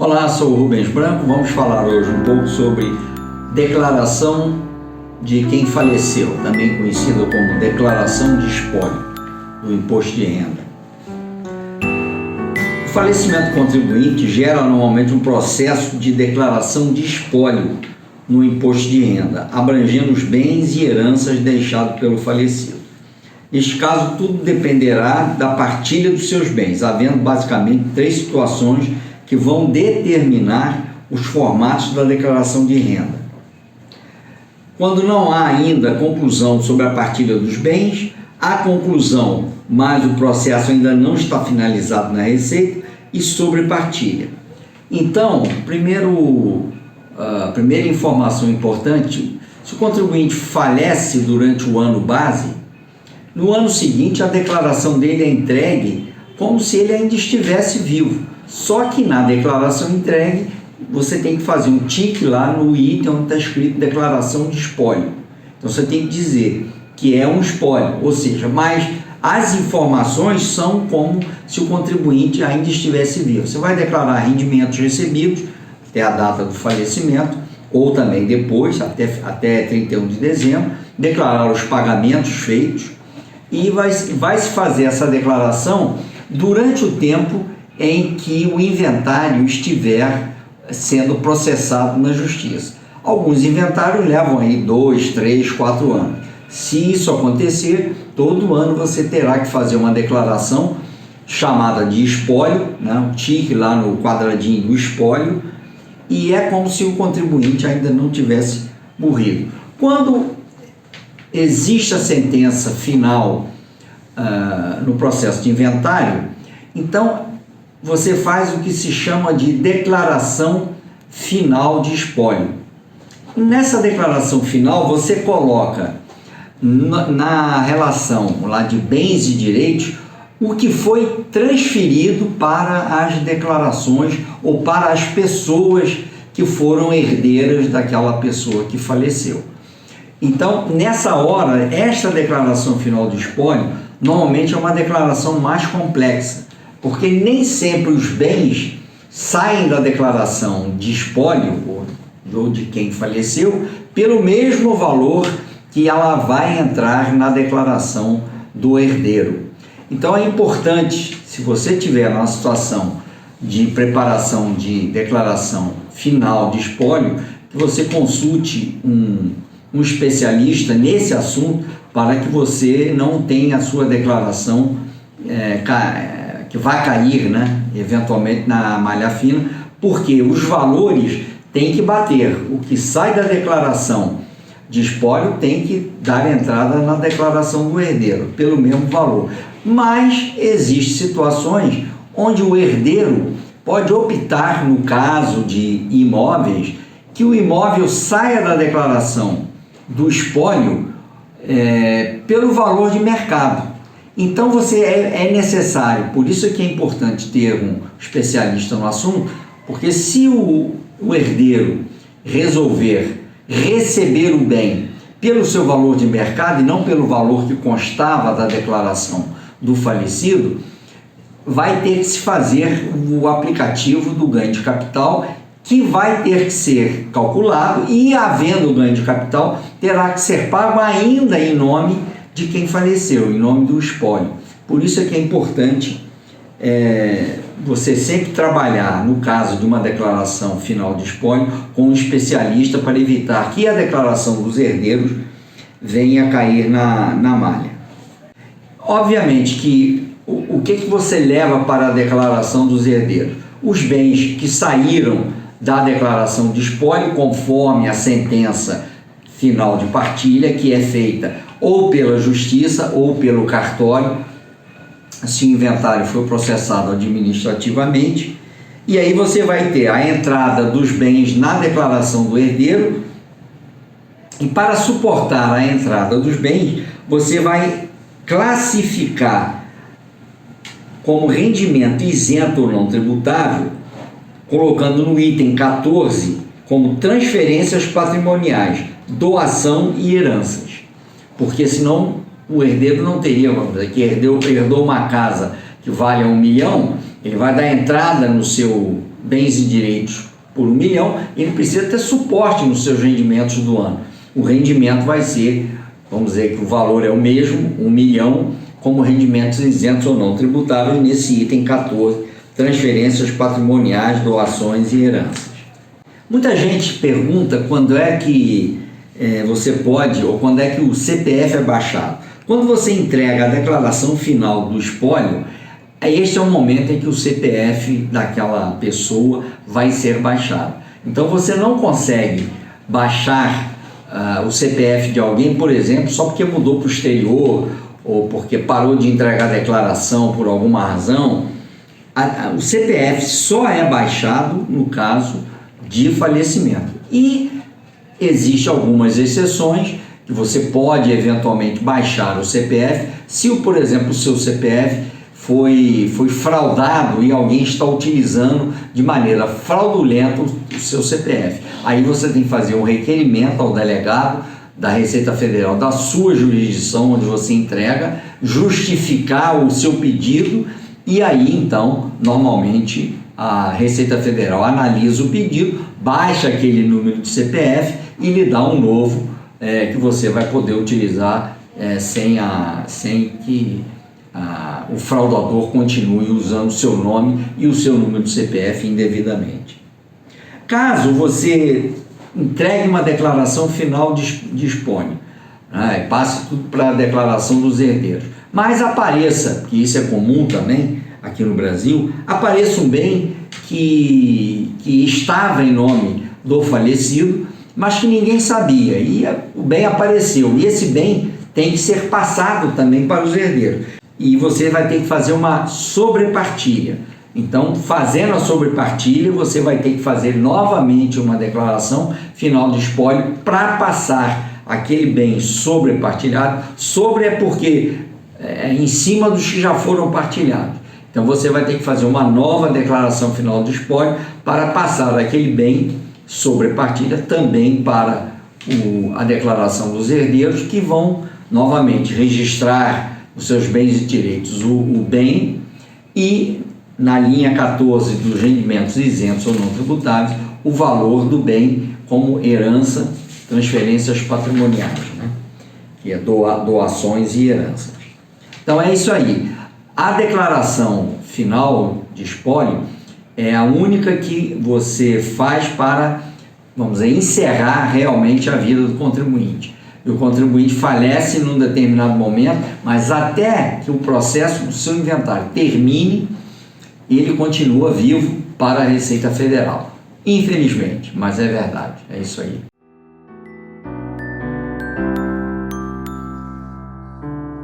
Olá, sou o Rubens Branco. Vamos falar hoje um pouco sobre declaração de quem faleceu, também conhecida como declaração de espólio do imposto de renda. O falecimento do contribuinte gera normalmente um processo de declaração de espólio no imposto de renda, abrangendo os bens e heranças deixados pelo falecido. Neste caso, tudo dependerá da partilha dos seus bens, havendo basicamente três situações que vão determinar os formatos da declaração de renda. Quando não há ainda conclusão sobre a partilha dos bens, há conclusão, mas o processo ainda não está finalizado na Receita, e sobre partilha. Então, a primeira informação importante: se o contribuinte falece durante o ano base, no ano seguinte a declaração dele é entregue como se ele ainda estivesse vivo. Só que na declaração entregue, você tem que fazer um tique lá no item onde está escrito declaração de espólio. Então você tem que dizer que é um espólio, ou seja, mas as informações são como se o contribuinte ainda estivesse vivo. Você vai declarar rendimentos recebidos até a data do falecimento, ou também depois, até 31 de dezembro, declarar os pagamentos feitos, e vai se fazer essa declaração durante o tempo em que o inventário estiver sendo processado na Justiça. Alguns inventários levam aí 2, 3, 4 anos. Se isso acontecer, todo ano você terá que fazer uma declaração chamada de espólio, um tique lá no quadradinho do espólio, e é como se o contribuinte ainda não tivesse morrido. Quando existe a sentença final no processo de inventário, então você faz o que se chama de declaração final de espólio. Nessa declaração final você coloca na relação lá de bens e direitos o que foi transferido para as declarações ou para as pessoas que foram herdeiras daquela pessoa que faleceu. Então, nessa hora, esta declaração final de espólio normalmente é uma declaração mais complexa, porque nem sempre os bens saem da declaração de espólio ou de quem faleceu pelo mesmo valor que ela vai entrar na declaração do herdeiro. Então é importante, se você tiver uma situação de preparação de declaração final de espólio, que você consulte um especialista nesse assunto para que você não tenha a sua declaração que vai cair, eventualmente na malha fina, porque os valores têm que bater. O que sai da declaração de espólio tem que dar entrada na declaração do herdeiro, pelo mesmo valor. Mas existem situações onde o herdeiro pode optar, no caso de imóveis, que o imóvel saia da declaração do espólio pelo valor de mercado. Então é necessário, por isso que é importante ter um especialista no assunto, porque se o herdeiro resolver receber o bem pelo seu valor de mercado e não pelo valor que constava da declaração do falecido, vai ter que se fazer o aplicativo do ganho de capital, que vai ter que ser calculado, e havendo ganho de capital, terá que ser pago ainda em nome de quem faleceu, em nome do espólio. Por isso é que é importante você sempre trabalhar, no caso de uma declaração final de espólio, com um especialista para evitar que a declaração dos herdeiros venha a cair na malha. Obviamente que o que você leva para a declaração dos herdeiros? Os bens que saíram da declaração de espólio, conforme a sentença final de partilha, que é feita ou pela Justiça ou pelo cartório, se o inventário for processado administrativamente. E aí você vai ter a entrada dos bens na declaração do herdeiro, e para suportar a entrada dos bens, você vai classificar como rendimento isento ou não tributável, colocando no item 14 como transferências patrimoniais, doação e heranças. Porque senão o herdeiro não teria, vamos dizer, que herdou uma casa que vale 1 milhão, ele vai dar entrada no seu bens e direitos por 1 milhão, ele precisa ter suporte nos seus rendimentos do ano. O rendimento vai ser, vamos dizer que o valor é o mesmo, 1 milhão, como rendimentos isentos ou não tributáveis, nesse item 14, transferências patrimoniais, doações e heranças. Muita gente pergunta quando é que você pode, ou quando é que o CPF é baixado. Quando você entrega a declaração final do espólio, este é o momento em que o CPF daquela pessoa vai ser baixado. Então você não consegue baixar o CPF de alguém, por exemplo, só porque mudou para o exterior ou porque parou de entregar a declaração por alguma razão. O CPF só é baixado no caso de falecimento. E existem algumas exceções que você pode eventualmente baixar o CPF se, por exemplo, o seu CPF foi fraudado e alguém está utilizando de maneira fraudulenta o seu CPF. Aí você tem que fazer um requerimento ao delegado da Receita Federal da sua jurisdição onde você entrega, justificar o seu pedido e aí então normalmente a Receita Federal analisa o pedido, baixa aquele número de CPF e lhe dá um novo que você vai poder utilizar sem que o fraudador continue usando o seu nome e o seu número de CPF indevidamente. Caso você entregue uma declaração final de espólio, passe tudo para a declaração dos herdeiros, mas apareça, que isso é comum também aqui no Brasil, apareça um bem que estava em nome do falecido, mas que ninguém sabia, e o bem apareceu, e esse bem tem que ser passado também para os herdeiros, e você vai ter que fazer uma sobrepartilha. Então, fazendo a sobrepartilha, você vai ter que fazer novamente uma declaração final de espólio para passar aquele bem sobrepartilhado. Sobre é porque é em cima dos que já foram partilhados. Então, você vai ter que fazer uma nova declaração final de espólio para passar aquele bem sobrepartilha também para a declaração dos herdeiros, que vão novamente registrar os seus bens e direitos, o bem, e na linha 14 dos rendimentos isentos ou não tributáveis, o valor do bem como herança, transferências patrimoniais, que é doações e heranças. Então é isso aí. A declaração final de espólio é a única que você faz para, vamos dizer, encerrar realmente a vida do contribuinte. E o contribuinte falece num determinado momento, mas até que o processo do seu inventário termine, ele continua vivo para a Receita Federal. Infelizmente, mas é verdade, é isso aí.